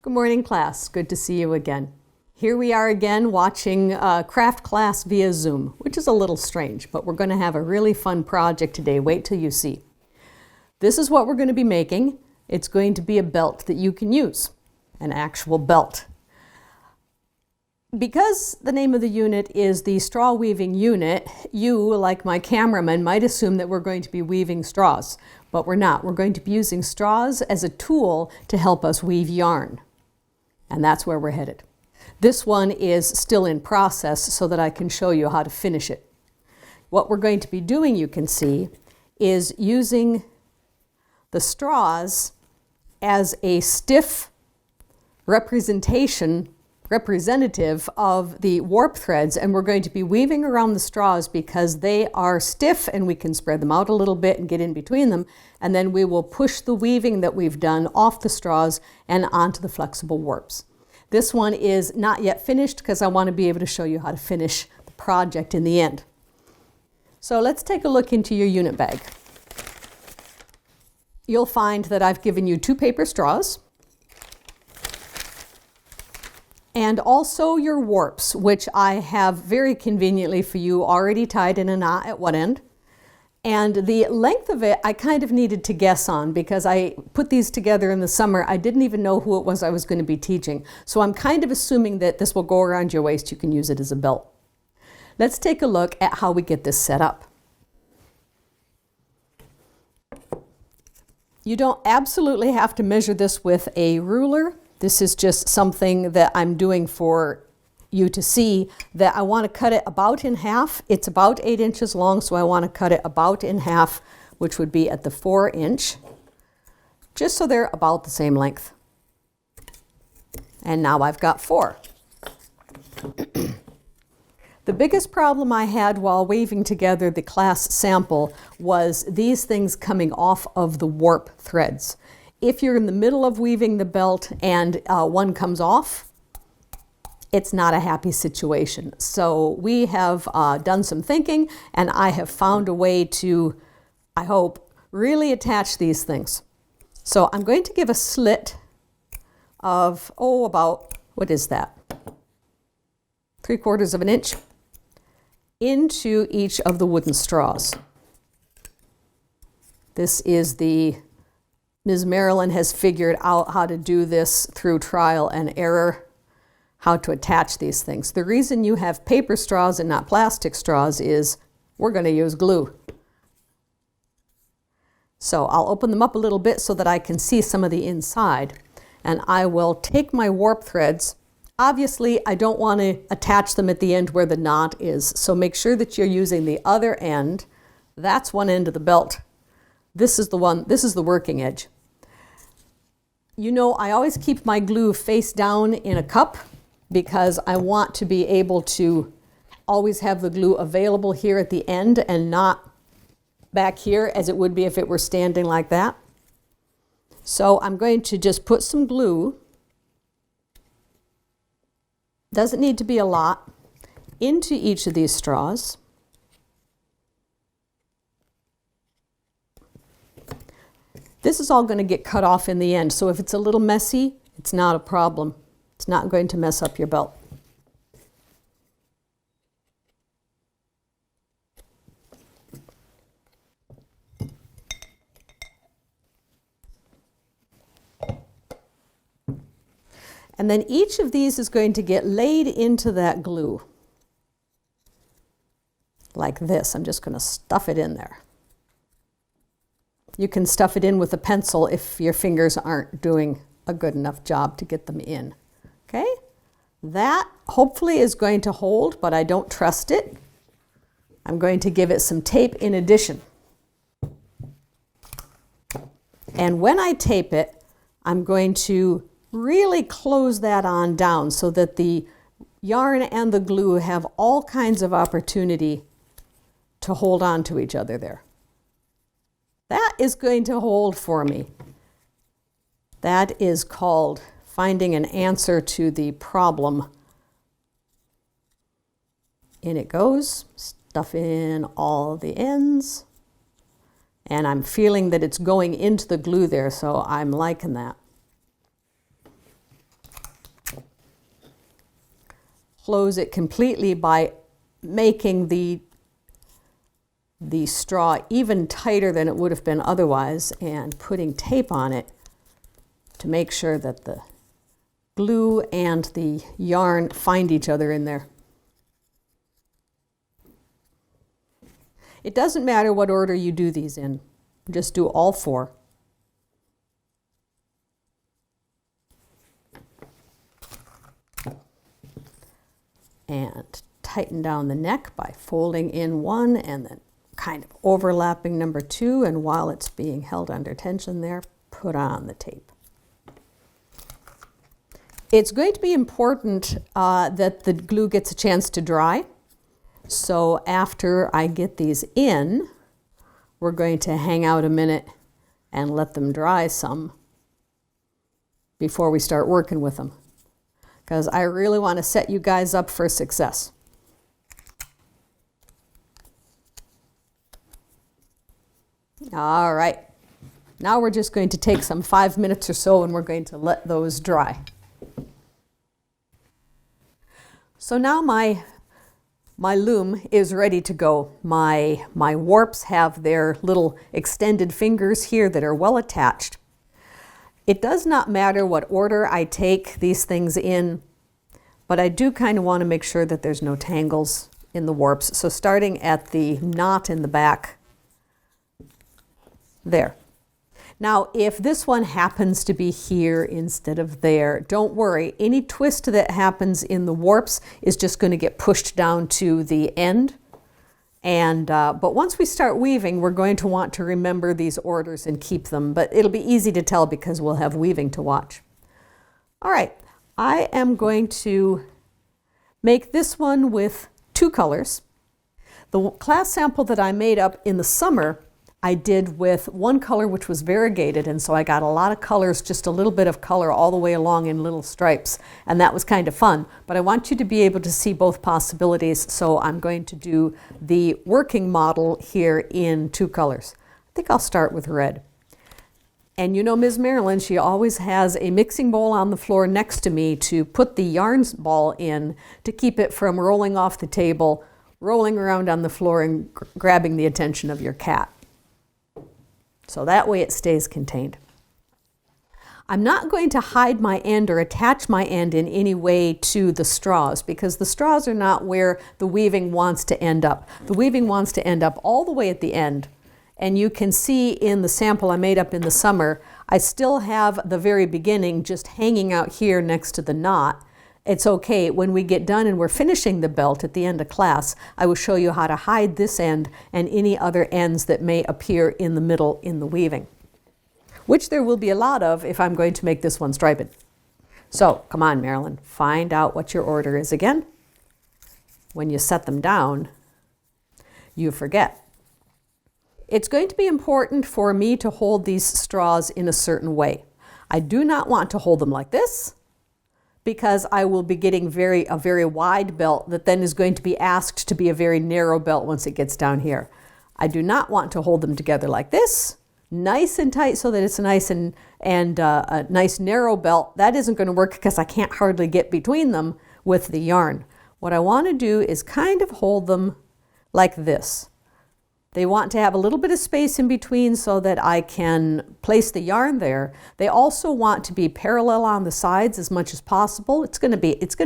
Good morning, class. Good to see you again. Here we are again watching craft class via Zoom, which is a little strange, but we're going to have a really fun project today. Wait till you see. This is what we're going to be making. It's going to be a belt that you can use, an actual belt. Because the name of the unit is the straw weaving unit, you, like my cameraman, might assume that we're going to be weaving straws, but we're not. We're going to be using straws as a tool to help us weave yarn. And that's where we're headed. This one is still in process so that I can show you how to finish it. What we're going to be doing, you can see, is using the straws as a stiff representative of the warp threads, and we're going to be weaving around the straws because they are stiff and we can spread them out a little bit and get in between them, and then we will push the weaving that we've done off the straws and onto the flexible warps. This one is not yet finished because I want to be able to show you how to finish the project in the end. So let's take a look into your unit bag. You'll find that I've given you 2 paper straws and also your warps, which I have very conveniently for you already tied in a knot at one end. And the length of it I kind of needed to guess on because I put these together in the summer. I didn't even know who it was I was going to be teaching. So I'm kind of assuming that this will go around your waist. You can use it as a belt. Let's take a look at how we get this set up. You don't absolutely have to measure this with a ruler. This is just something that I'm doing for you to see that I want to cut it about in half. It's about 8 inches long, so I want to cut it about in half, which would be at the 4 inch, just so they're about the same length. And now I've got 4. The biggest problem I had while weaving together the class sample was these things coming off of the warp threads. If you're in the middle of weaving the belt and one comes off, it's not a happy situation. So we have done some thinking, and I have found a way to, I hope, really attach these things. So I'm going to give a slit of, about, what is that? 3/4 of an inch into each of the wooden straws. This is Ms. Marilyn has figured out how to do this through trial and error, how to attach these things. The reason you have paper straws and not plastic straws is we're going to use glue. So I'll open them up a little bit so that I can see some of the inside. And I will take my warp threads. Obviously, I don't want to attach them at the end where the knot is. So make sure that you're using the other end. That's one end of the belt. This is the working edge. You know, I always keep my glue face down in a cup because I want to be able to always have the glue available here at the end and not back here as it would be if it were standing like that. So I'm going to just put some glue, doesn't need to be a lot, into each of these straws. This is all going to get cut off in the end, so if it's a little messy, it's not a problem. It's not going to mess up your belt. And then each of these is going to get laid into that glue. Like this. I'm just going to stuff it in there. You can stuff it in with a pencil if your fingers aren't doing a good enough job to get them in. Okay, that hopefully is going to hold, but I don't trust it. I'm going to give it some tape in addition. And when I tape it, I'm going to really close that on down so that the yarn and the glue have all kinds of opportunity to hold on to each other there. That is going to hold for me. That is called finding an answer to the problem. In it goes, stuff in all the ends, and I'm feeling that it's going into the glue there, so I'm liking that. close it completely by making the straw even tighter than it would have been otherwise and putting tape on it to make sure that the glue and the yarn find each other in there. It doesn't matter what order you do these in, just do all 4. And tighten down the neck by folding in 1 and then kind of overlapping number 2, and while it's being held under tension there, put on the tape. It's going to be important that the glue gets a chance to dry. So after I get these in, we're going to hang out a minute and let them dry some before we start working with them, because I really want to set you guys up for success. All right, now we're just going to take some 5 minutes or so and we're going to let those dry. So now my loom is ready to go. My warps have their little extended fingers here that are well attached. It does not matter what order I take these things in, but I do kind of want to make sure that there's no tangles in the warps. So starting at the knot in the back, there. Now, if this one happens to be here instead of there, don't worry. Any twist that happens in the warps is just going to get pushed down to the end. But once we start weaving, we're going to want to remember these orders and keep them. But it'll be easy to tell because we'll have weaving to watch. All right, I am going to make this one with 2 colors. The class sample that I made up in the summer I did with 1 color which was variegated, and so I got a lot of colors, just a little bit of color all the way along in little stripes, and that was kind of fun. But I want you to be able to see both possibilities, so I'm going to do the working model here in 2 colors. I think I'll start with red. And you know Ms. Marilyn, she always has a mixing bowl on the floor next to me to put the yarn ball in to keep it from rolling off the table, rolling around on the floor and grabbing the attention of your cat. So that way it stays contained. I'm not going to hide my end or attach my end in any way to the straws, because the straws are not where the weaving wants to end up. The weaving wants to end up all the way at the end. And you can see in the sample I made up in the summer, I still have the very beginning just hanging out here next to the knot. It's okay. When we get done and we're finishing the belt at the end of class, I will show you how to hide this end and any other ends that may appear in the middle in the weaving, which there will be a lot of if I'm going to make this one striped. So come on, Marilyn, find out what your order is again. When you set them down, you forget. It's going to be important for me to hold these straws in a certain way. I do not want to hold them like this, because I will be getting a very wide belt that then is going to be asked to be a very narrow belt once it gets down here. I do not want to hold them together like this, nice and tight so that it's a nice and a nice narrow belt. That isn't going to work because I can't hardly get between them with the yarn. What I want to do is kind of hold them like this. They want to have a little bit of space in between so that I can place the yarn there. They also want to be parallel on the sides as much as possible. It's going to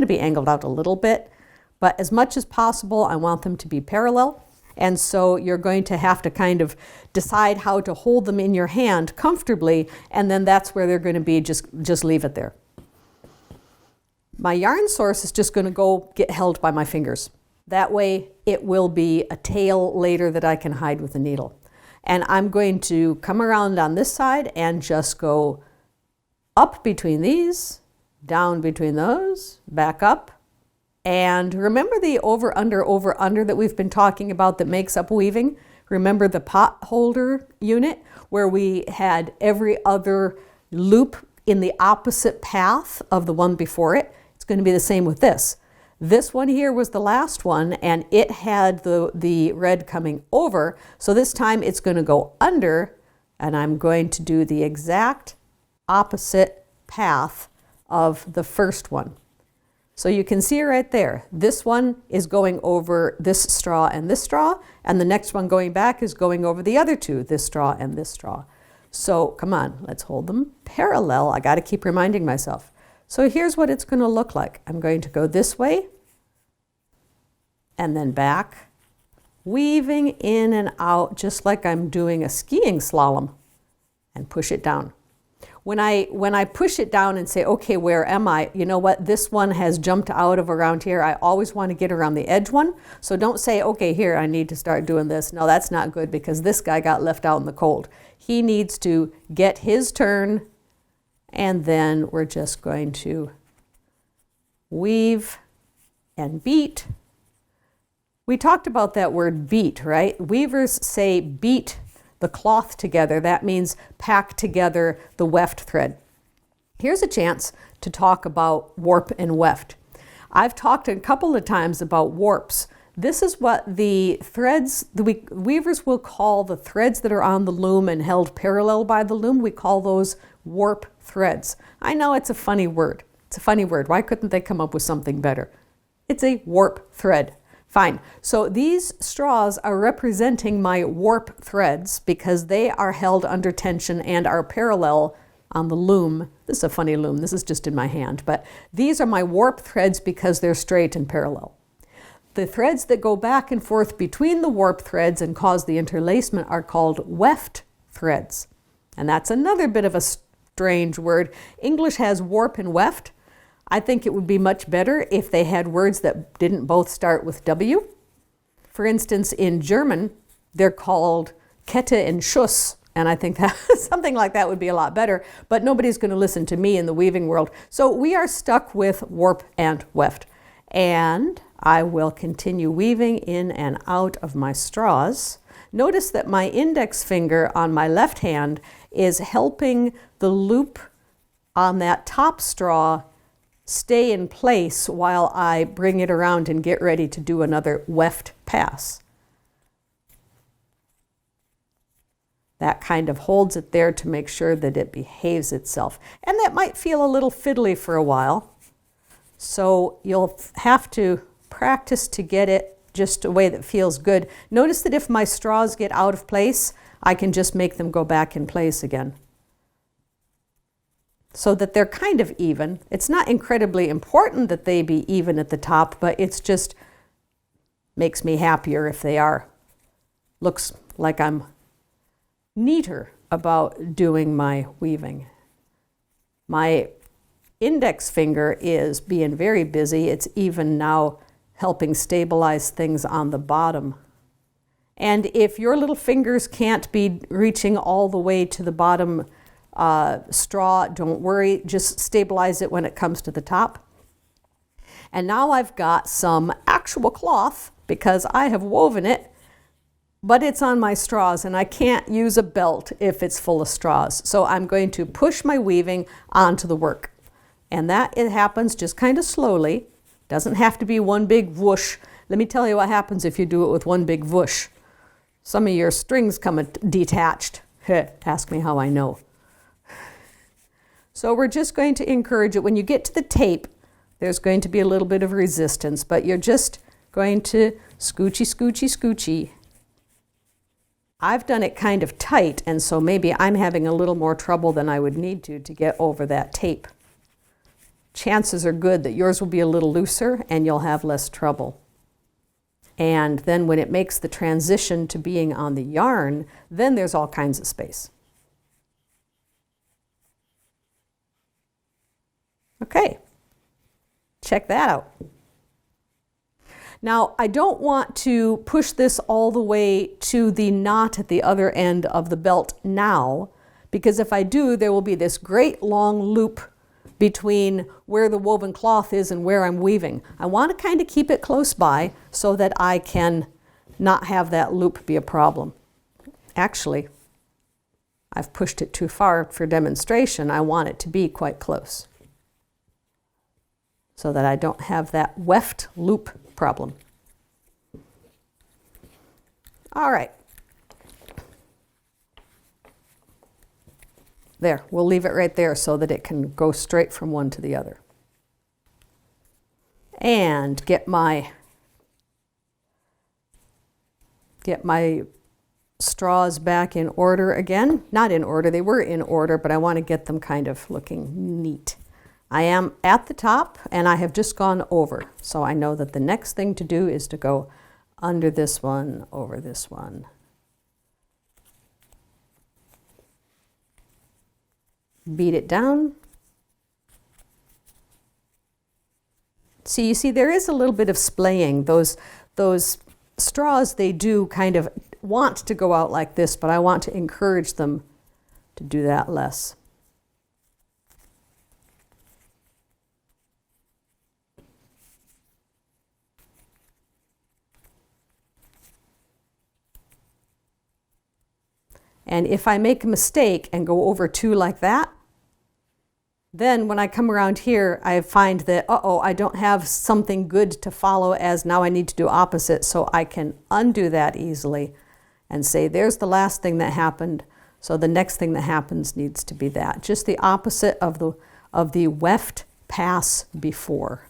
be angled out a little bit, but as much as possible, I want them to be parallel. And so you're going to have to kind of decide how to hold them in your hand comfortably, and then that's where they're going to be. Just leave it there. My yarn source is just going to get held by my fingers. That way it will be a tail later that I can hide with a needle. And I'm going to come around on this side and just go up between these, down between those, back up. And remember the over, under that we've been talking about that makes up weaving? Remember the pot holder unit where we had every other loop in the opposite path of the one before it? It's going to be the same with this. This one here was the last one, and it had the red coming over. So this time it's going to go under, and I'm going to do the exact opposite path of the first one. So you can see right there, this one is going over this straw, and the next one going back is going over the other two, this straw and this straw. So come on, let's hold them parallel. I got to keep reminding myself. So here's what it's going to look like. I'm going to go this way and then back, weaving in and out just like I'm doing a skiing slalom, and push it down. When I push it down and say, okay, where am I? You know what? This one has jumped out of around here. I always want to get around the edge one. So don't say, okay, here, I need to start doing this. No, that's not good because this guy got left out in the cold. He needs to get his turn, and then we're just going to weave and beat. We talked about that word beat, right? Weavers say beat the cloth together. That means pack together the weft thread. Here's a chance to talk about warp and weft. I've talked a couple of times about warps. This is what the threads, the weavers will call the threads that are on the loom and held parallel by the loom. We call those warp threads. I know it's a funny word. It's a funny word. Why couldn't they come up with something better? It's a warp thread. Fine. So these straws are representing my warp threads because they are held under tension and are parallel on the loom. This is a funny loom. This is just in my hand. But these are my warp threads because they're straight and parallel. The threads that go back and forth between the warp threads and cause the interlacement are called weft threads. And that's another bit of a strange word. English has warp and weft. I think it would be much better if they had words that didn't both start with W. For instance, in German, they're called Kette and Schuss, and I think that something like that would be a lot better, but nobody's going to listen to me in the weaving world. So we are stuck with warp and weft. And I will continue weaving in and out of my straws. Notice that my index finger on my left hand is helping the loop on that top straw stay in place while I bring it around and get ready to do another weft pass. That kind of holds it there to make sure that it behaves itself. And that might feel a little fiddly for a while. So you'll have to practice to get it just a way that feels good. Notice that if my straws get out of place, I can just make them go back in place again, so that they're kind of even. It's not incredibly important that they be even at the top, but it's just makes me happier if they are. Looks like I'm neater about doing my weaving. My index finger is being very busy. It's even now helping stabilize things on the bottom. And if your little fingers can't be reaching all the way to the bottom straw, don't worry, just stabilize it when it comes to the top. And now I've got some actual cloth because I have woven it, but it's on my straws and I can't use a belt if it's full of straws. So I'm going to push my weaving onto the work. And that it happens just kind of slowly. Doesn't have to be one big whoosh. Let me tell you what happens if you do it with one big whoosh. Some of your strings come detached. Ask me how I know. So we're just going to encourage it. When you get to the tape, there's going to be a little bit of resistance, but you're just going to scoochy, scoochy, scoochy. I've done it kind of tight, and so maybe I'm having a little more trouble than I would need to get over that tape. Chances are good that yours will be a little looser and you'll have less trouble. And then when it makes the transition to being on the yarn, then there's all kinds of space. Okay, check that out. Now, I don't want to push this all the way to the knot at the other end of the belt now, because if I do, there will be this great long loop between where the woven cloth is and where I'm weaving. I want to kind of keep it close by so that I can not have that loop be a problem. Actually, I've pushed it too far for demonstration. I want it to be quite close so that I don't have that weft loop problem. All right. There, we'll leave it right there so that it can go straight from one to the other. and get my straws back in order again. Not in order, they were in order, but I want to get them kind of looking neat. I am at the top and I have just gone over. So I know that the next thing to do is to go under this one, over this one. Beat it down. See, you see there is a little bit of splaying. Those straws, they do kind of want to go out like this, but I want to encourage them to do that less. And if I make a mistake and go over two like that, then when I come around here, I find that, uh-oh, I don't have something good to follow, as now I need to do opposite, so I can undo that easily and say, there's the last thing that happened, so the next thing that happens needs to be that. Just the opposite of the weft pass before.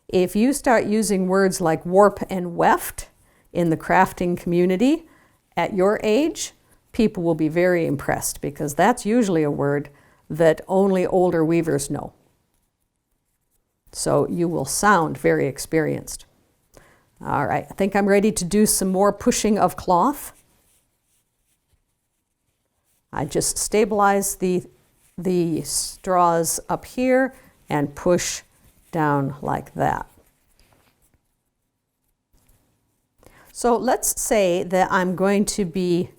If you start using words like warp and weft in the crafting community at your age, people will be very impressed, because that's usually a word that only older weavers know. So you will sound very experienced. All right, I think I'm ready to do some more pushing of cloth. I just stabilize the straws up here and push down like that. So let's say that I'm going to be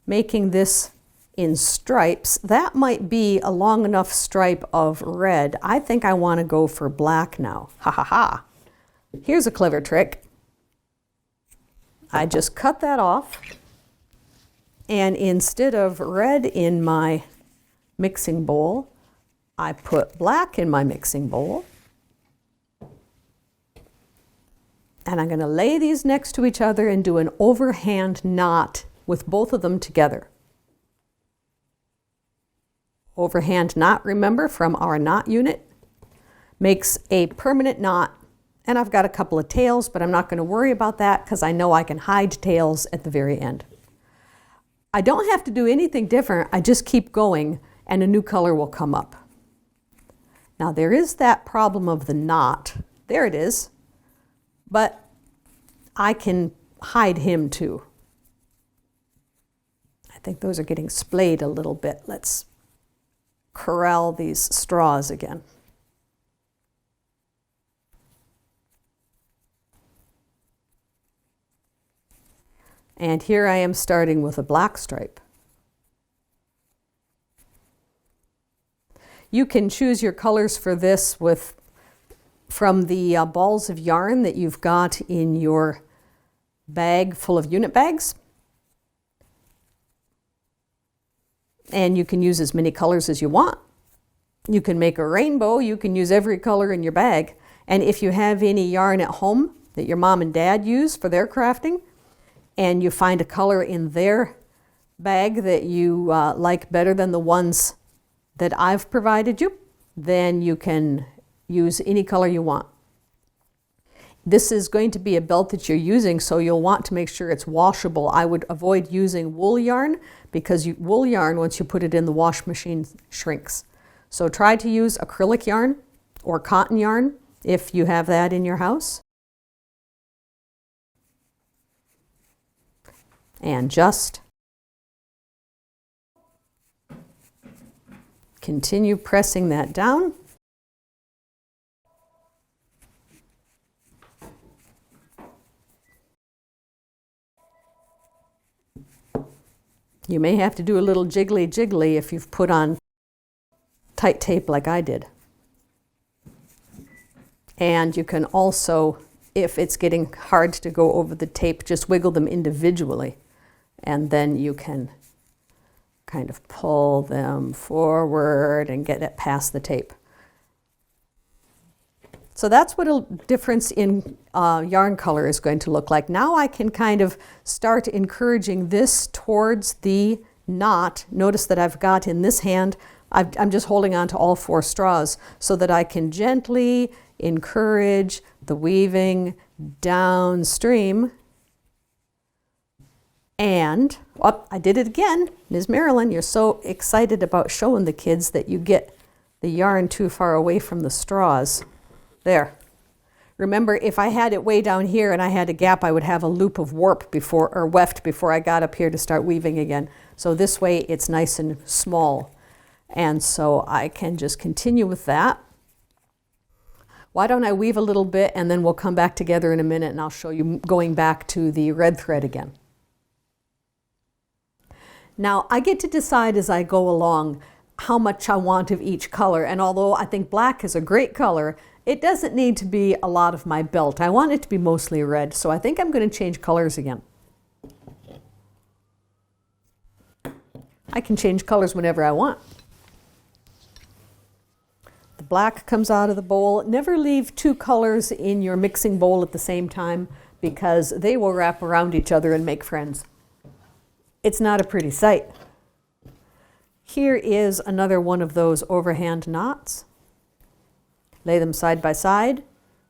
making this in stripes. That might be a long enough stripe of red. I think I want to go for black now. Ha ha ha. Here's a clever trick. I just cut that off, and instead of red in my mixing bowl, I put black in my mixing bowl. And I'm going to lay these next to each other and do an overhand knot with both of them together. Overhand knot, remember, from our knot unit, makes a permanent knot. And I've got a couple of tails, but I'm not going to worry about that because I know I can hide tails at the very end. I don't have to do anything different. I just keep going and a new color will come up. Now there is that problem of the knot. There it is. But I can hide him too. I think those are getting splayed a little bit. Let's corral these straws again. And here I am starting with a black stripe. You can choose your colors for this from the balls of yarn that you've got in your bag full of unit bags. And you can use as many colors as you want. You can make a rainbow. You can use every color in your bag. And if you have any yarn at home that your mom and dad use for their crafting, and you find a color in their bag that you like better than the ones that I've provided you, then you can use any color you want. This is going to be a belt that you're using, so you'll want to make sure it's washable. I would avoid using wool yarn because wool yarn, once you put it in the wash machine, shrinks. So try to use acrylic yarn or cotton yarn if you have that in your house. And just continue pressing that down. You may have to do a little jiggly jiggly if you've put on tight tape like I did. And you can also, if it's getting hard to go over the tape, just wiggle them individually. And then you can kind of pull them forward and get it past the tape. So that's what a difference in yarn color is going to look like. Now I can kind of start encouraging this towards the knot. Notice that I've got in this hand, I'm just holding on to all four straws so that I can gently encourage the weaving downstream. And, oh, I did it again. Ms. Marilyn, you're so excited about showing the kids that you get the yarn too far away from the straws. There. Remember, if I had it way down here and I had a gap, I would have a loop of warp before, or weft before I got up here to start weaving again. So this way it's nice and small. And so I can just continue with that. Why don't I weave a little bit and then we'll come back together in a minute and I'll show you going back to the red thread again. Now, I get to decide as I go along how much I want of each color, and although I think black is a great color, it doesn't need to be a lot of my belt. I want it to be mostly red, so I think I'm going to change colors again. I can change colors whenever I want. The black comes out of the bowl. Never leave two colors in your mixing bowl at the same time because they will wrap around each other and make friends. It's not a pretty sight. Here is another one of those overhand knots. Lay them side by side,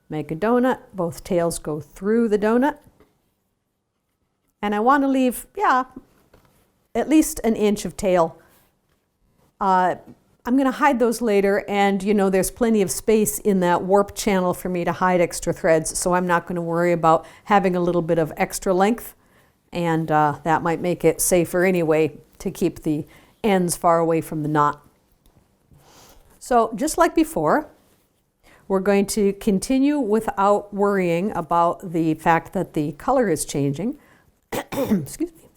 make a donut, both tails go through the donut. And I want to leave, at least an inch of tail. I'm going to hide those later, and you know there's plenty of space in that warp channel for me to hide extra threads, so I'm not going to worry about having a little bit of extra length. And that might make it safer anyway to keep the ends far away from the knot. So just like before, we're going to continue without worrying about the fact that the color is changing. Excuse me.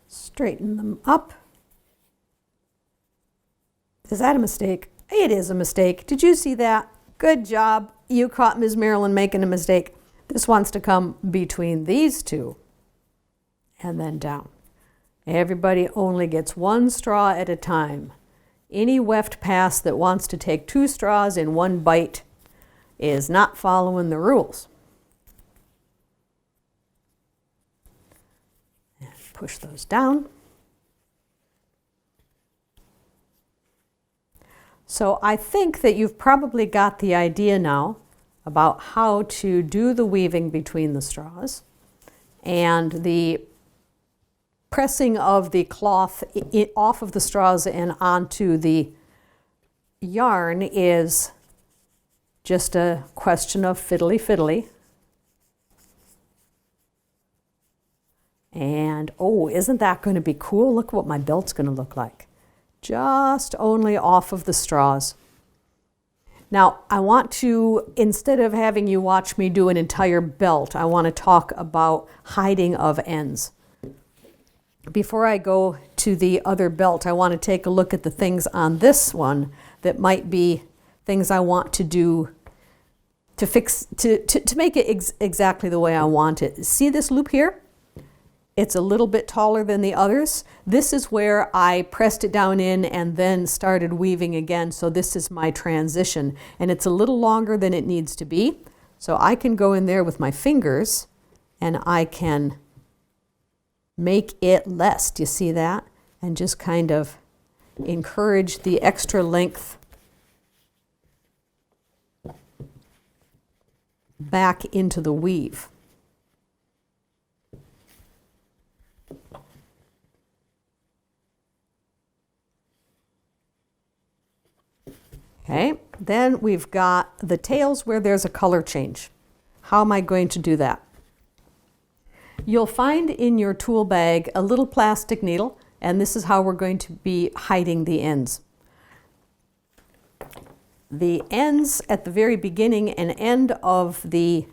Straighten them up. Is that a mistake? It is a mistake. Did you see that? Good job. You caught Ms. Marilyn making a mistake. This wants to come between these two and then down. Everybody only gets one straw at a time. Any weft pass that wants to take two straws in one bite is not following the rules. And push those down. So I think that you've probably got the idea now about how to do the weaving between the straws, and the pressing of the cloth off of the straws and onto the yarn is just a question of fiddly. And oh, isn't that going to be cool? Look what my belt's going to look like. Just only off of the straws. Now, I want to, instead of having you watch me do an entire belt, I want to talk about hiding of ends. Before I go to the other belt, I want to take a look at the things on this one that might be things I want to do to fix, to make it exactly the way I want it. See this loop here? It's a little bit taller than the others. This is where I pressed it down in and then started weaving again. So this is my transition, and it's a little longer than it needs to be. So I can go in there with my fingers and I can make it less. Do you see that? And just kind of encourage the extra length back into the weave. Okay, then we've got the tails where there's a color change. How am I going to do that? You'll find in your tool bag a little plastic needle, and this is how we're going to be hiding the ends. The ends at the very beginning and end of the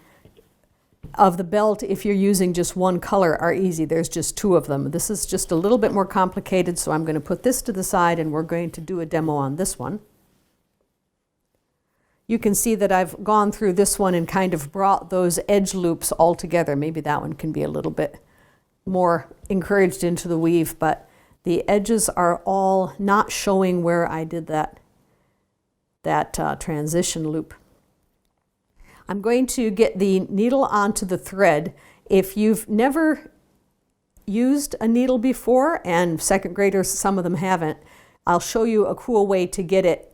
belt, if you're using just one color, are easy. There's just two of them. This is just a little bit more complicated, so I'm going to put this to the side and we're going to do a demo on this one. You can see that I've gone through this one and kind of brought those edge loops all together. Maybe that one can be a little bit more encouraged into the weave, but the edges are all not showing where I did that transition loop. I'm going to get the needle onto the thread. If you've never used a needle before, and second graders, some of them haven't, I'll show you a cool way to get it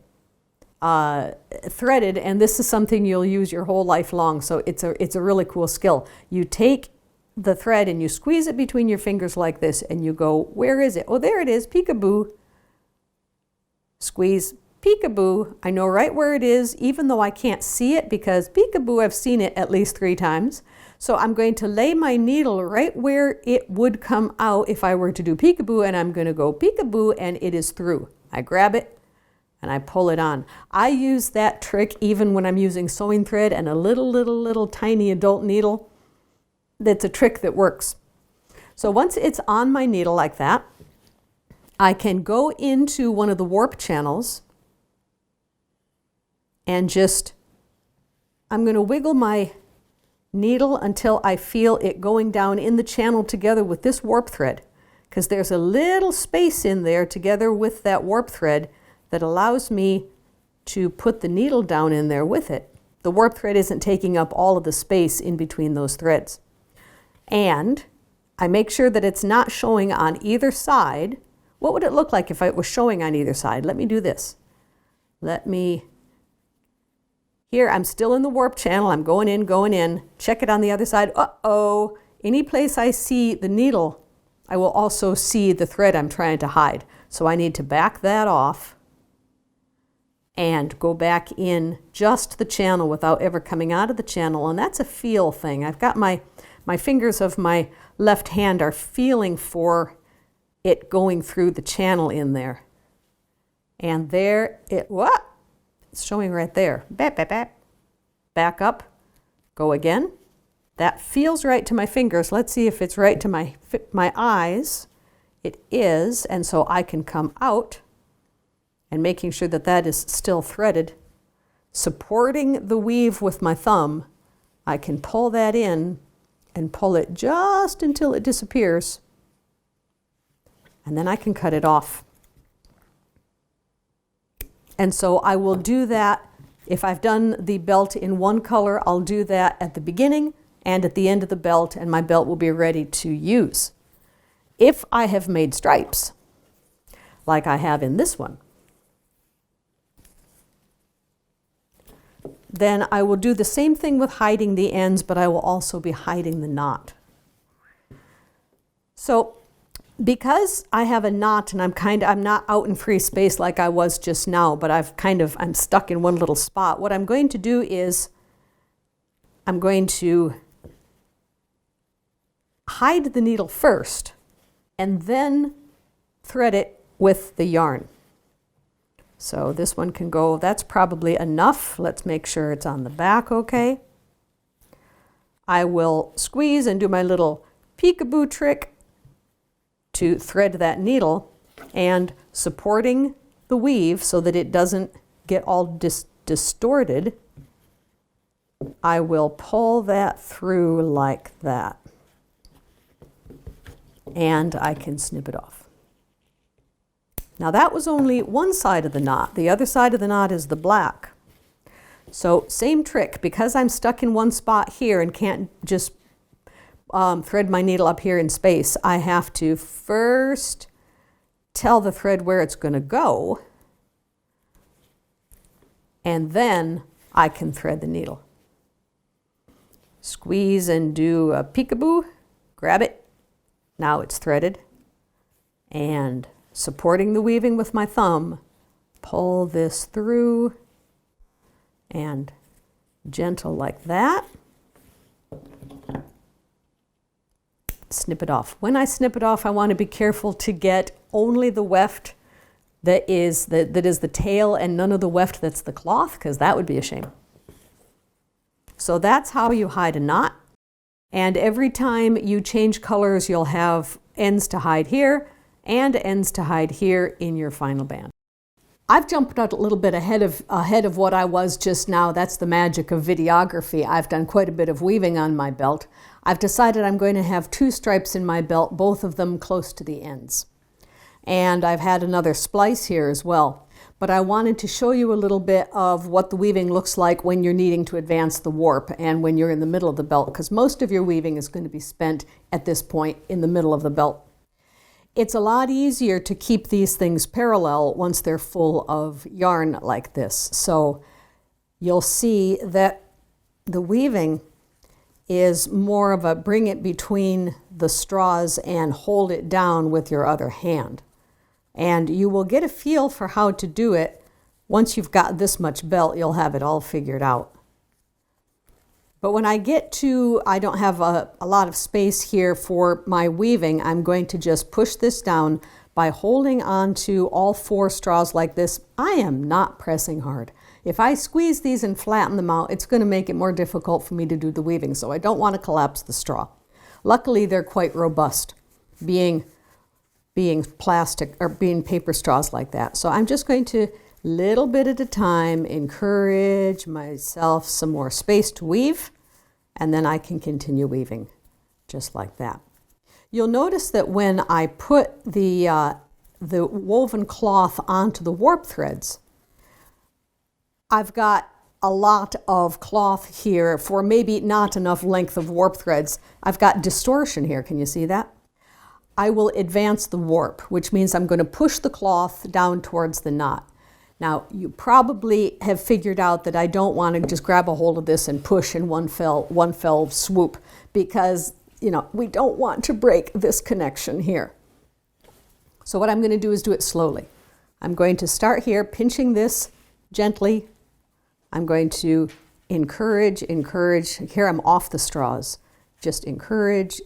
threaded, and this is something you'll use your whole life long, so it's a really cool skill. You take the thread and you squeeze it between your fingers like this, and you go, where is it? Oh, there it is, peekaboo. Squeeze, peekaboo. I know right where it is, even though I can't see it, because peekaboo, I've seen it at least 3 times. So I'm going to lay my needle right where it would come out if I were to do peekaboo, and I'm going to go peekaboo, and it is through. I grab it and I pull it on. I use that trick even when I'm using sewing thread and a little tiny adult needle. That's a trick that works. So once it's on my needle like that, I can go into one of the warp channels and I'm going to wiggle my needle until I feel it going down in the channel together with this warp thread, because there's a little space in there together with that warp thread that allows me to put the needle down in there with it. The warp thread isn't taking up all of the space in between those threads. And I make sure that it's not showing on either side. What would it look like if it was showing on either side? Let me do this. Here, I'm still in the warp channel. I'm going in. Check it on the other side. Uh-oh. Any place I see the needle, I will also see the thread I'm trying to hide. So I need to back that off and go back in just the channel without ever coming out of the channel. And that's a feel thing. I've got my fingers of my left hand are feeling for it going through the channel in there. And there it, what? It's showing right there. Back up, go again. That feels right to my fingers. Let's see if it's right to my eyes. It is, and so I can come out and making sure that that is still threaded. Supporting the weave with my thumb, I can pull that in and pull it just until it disappears. And then I can cut it off. And so I will do that. If I've done the belt in one color, I'll do that at the beginning and at the end of the belt, and my belt will be ready to use. If I have made stripes, like I have in this one, then I will do the same thing with hiding the ends, but I will also be hiding the knot. So because I have a knot and I'm not out in free space like I was just now, but I'm stuck in one little spot. What I'm going to do is I'm going to hide the needle first and then thread it with the yarn. So this one can go, that's probably enough. Let's make sure it's on the back okay. I will squeeze and do my little peekaboo trick to thread that needle, and supporting the weave so that it doesn't get all distorted, I will pull that through like that. And I can snip it off. Now that was only one side of the knot. The other side of the knot is the black. So same trick, because I'm stuck in one spot here and can't just thread my needle up here in space, I have to first tell the thread where it's going to go, and then I can thread the needle. Squeeze and do a peekaboo, grab it, now it's threaded, and supporting the weaving with my thumb, pull this through and gentle like that. Snip it off. When I snip it off, I want to be careful to get only the weft that is the tail and none of the weft that's the cloth, because that would be a shame. So that's how you hide a knot. And every time you change colors, you'll have ends to hide here and ends to hide here in your final band. I've jumped out a little bit ahead of what I was just now. That's the magic of videography. I've done quite a bit of weaving on my belt. I've decided I'm going to have 2 stripes in my belt, both of them close to the ends. And I've had another splice here as well. but I wanted to show you a little bit of what the weaving looks like when you're needing to advance the warp and when you're in the middle of the belt, because most of your weaving is going to be spent at this point in the middle of the belt. It's a lot easier to keep these things parallel once they're full of yarn like this. So you'll see that the weaving is more of a bring it between the straws and hold it down with your other hand. And you will get a feel for how to do it. Once you've got this much belt, you'll have it all figured out. But when I get to, I don't have a lot of space here for my weaving, I'm going to just push this down by holding on to all 4 straws like this. I am not pressing hard. If I squeeze these and flatten them out, it's going to make it more difficult for me to do the weaving, so I don't want to collapse the straw. Luckily, they're quite robust, being plastic or being paper straws like that. So I'm just going to, little bit at a time, encourage myself some more space to weave, and then I can continue weaving just like that. You'll notice that when I put the woven cloth onto the warp threads, I've got a lot of cloth here for maybe not enough length of warp threads. I've got distortion here, can you see that? I will advance the warp, which means I'm going to push the cloth down towards the knot. Now, you probably have figured out that I don't want to just grab a hold of this and push in one fell swoop, because, you know, we don't want to break this connection here. So what I'm going to do is do it slowly. I'm going to start here, pinching this gently. I'm going to encourage. Here I'm off the straws. Just encourage.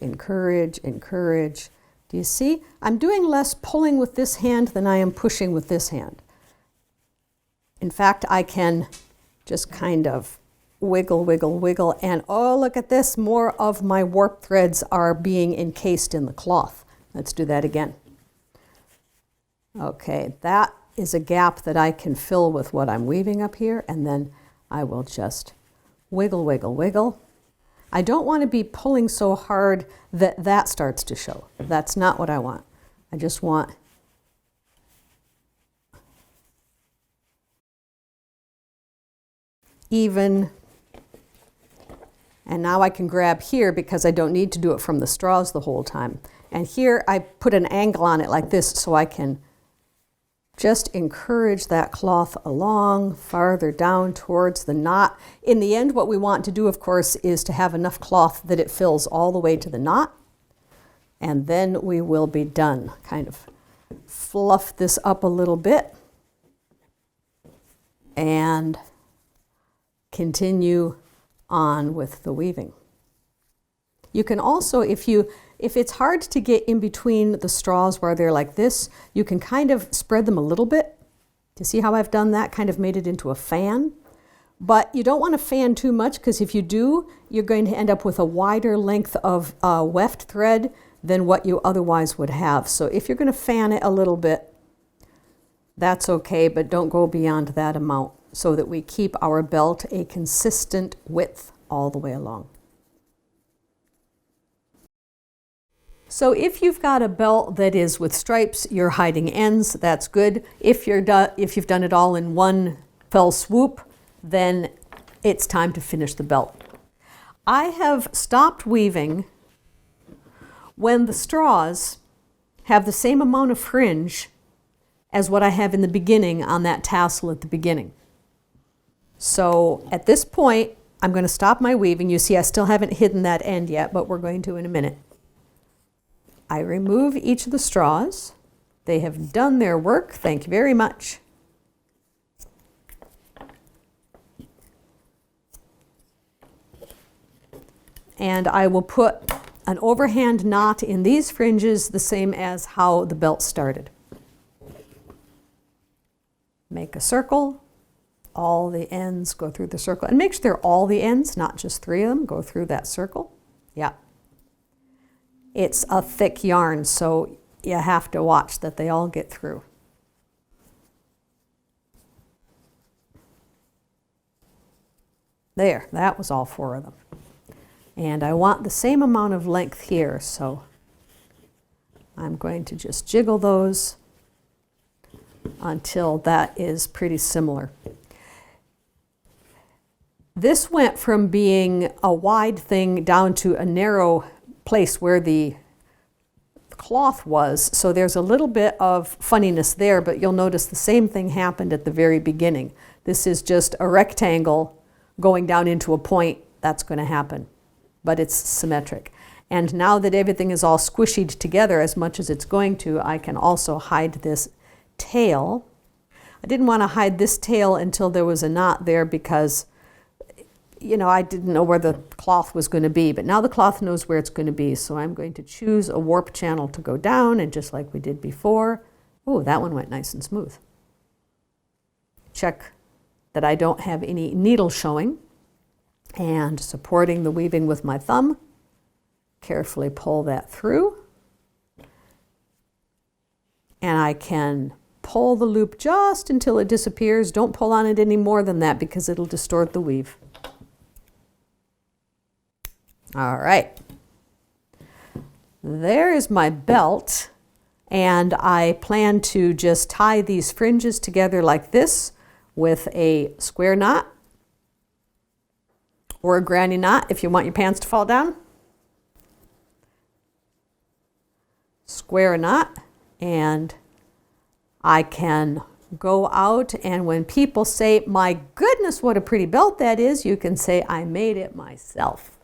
Do you see? I'm doing less pulling with this hand than I am pushing with this hand. In fact, I can just kind of wiggle, and oh, look at this. More of my warp threads are being encased in the cloth. Let's do that again. Okay, that is a gap that I can fill with what I'm weaving up here, and then I will just wiggle. I don't want to be pulling so hard that that starts to show. That's not what I want. I just want even. And now I can grab here because I don't need to do it from the straws the whole time. And here I put an angle on it like this so I can just encourage that cloth along farther down towards the knot. In the end, what we want to do, of course, is to have enough cloth that it fills all the way to the knot. And then we will be done. Kind of fluff this up a little bit and continue on with the weaving. You can also, if it's hard to get in between the straws where they're like this, you can kind of spread them a little bit. Do you see how I've done that? Kind of made it into a fan. But you don't want to fan too much, because if you do, you're going to end up with a wider length of weft thread than what you otherwise would have. So if you're going to fan it a little bit, that's okay, but don't go beyond that amount so that we keep our belt a consistent width all the way along. So if you've got a belt that is with stripes, you're hiding ends, that's good. If you've done it all in one fell swoop, then it's time to finish the belt. I have stopped weaving when the straws have the same amount of fringe as what I have in the beginning on that tassel at the beginning. So at this point, I'm going to stop my weaving. You see, I still haven't hidden that end yet, but we're going to in a minute. I remove each of the straws. They have done their work. Thank you very much. And I will put an overhand knot in these fringes, the same as how the belt started. Make a circle. All the ends go through the circle. And make sure they're all the ends, not just 3 of them. Go through that circle. Yeah. It's a thick yarn, so you have to watch that they all get through. There, that was all 4 of them. And I want the same amount of length here, so I'm going to just jiggle those until that is pretty similar. This went from being a wide thing down to a narrow place where the cloth was, so there's a little bit of funniness there, but you'll notice the same thing happened at the very beginning. This is just a rectangle going down into a point. That's going to happen, but it's symmetric. And now that everything is all squishied together as much as it's going to, I can also hide this tail. I didn't want to hide this tail until there was a knot there because, you know, I didn't know where the cloth was going to be, but now the cloth knows where it's going to be. So I'm going to choose a warp channel to go down, and just like we did before, oh, that one went nice and smooth. Check that I don't have any needle showing, and supporting the weaving with my thumb, carefully pull that through. And I can pull the loop just until it disappears. Don't pull on it any more than that because it'll distort the weave. All right, there is my belt, and I plan to just tie these fringes together like this with a square knot or a granny knot if you want your pants to fall down. Square a knot, and I can go out, and when people say, "My goodness, what a pretty belt that is," you can say, "I made it myself."